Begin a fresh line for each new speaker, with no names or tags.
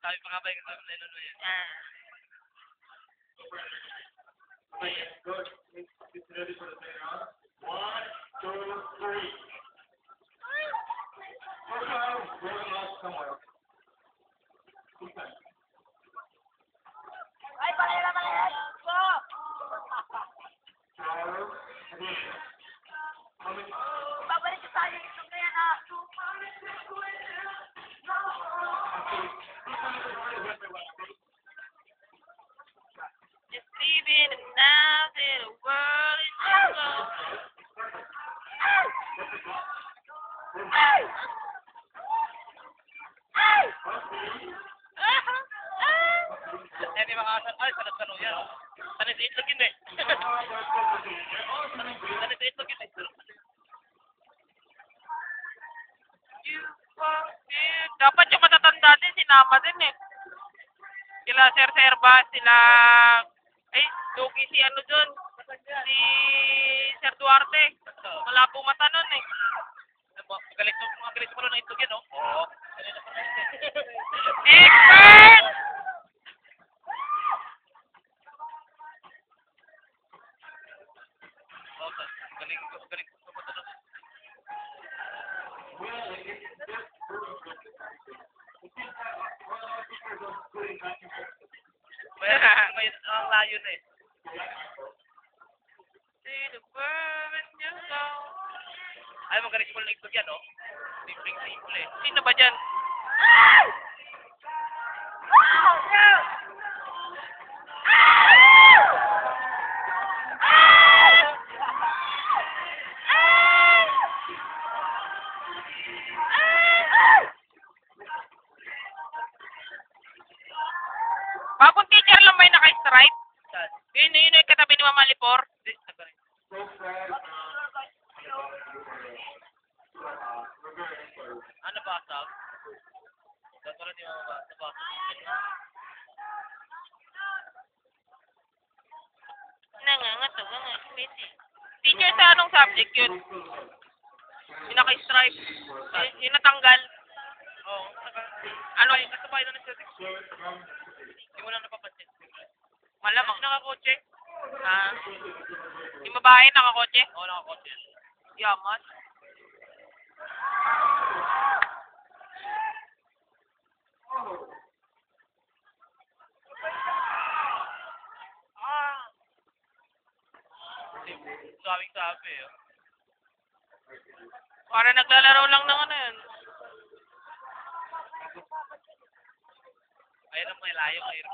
Sabi pa nga ba yung sabi na ilan yun?
Good. Get ready for the second round. 1, 2, 3. Okay, we're lost somewhere.
Ay, palera, palera! Babalik tayo ito kaya na. Just leaving and now that the world is slow.
Eh, di mga asal. Ay, sanat-sanong yan. Sanit itlog yun eh. Sanit itlog yun eh.
Dapat yung matatanda din, sinama din eh. Sila Sir Serba, sila... Ay, Dugi si ano dun. Si Sir Duarte. Malabo mata nun eh.
Magaling mo ng itlog yan, no? Oo.
Expert!
Galing ko matanong. May ang layo na eh.
See the world when you go.
Ay, magaling mo ng itlog yan, no? Simple eh.
Sino ba dyan? Bagong teacher lang ba yung naka-stripe? Yun yung katabi ni Mama Lipor.
Ano ba, Sab? Dapat di mo ba?
Nangangatog ang busy. Teacher sa anong subject yun? Yung naka-stripe. Yung natanggal.
Oo.
Ano?
Kasabay na siya. Hindi mo lang napapansin.
Malamang.
Nakakotse?
Ah. Yung babae nakakotse?
Oo, nakakotse.
Yaman.
Sabing sabi eh.
Para naglalaro lang ng ano yun.
Ayun ang may layo. Ayun.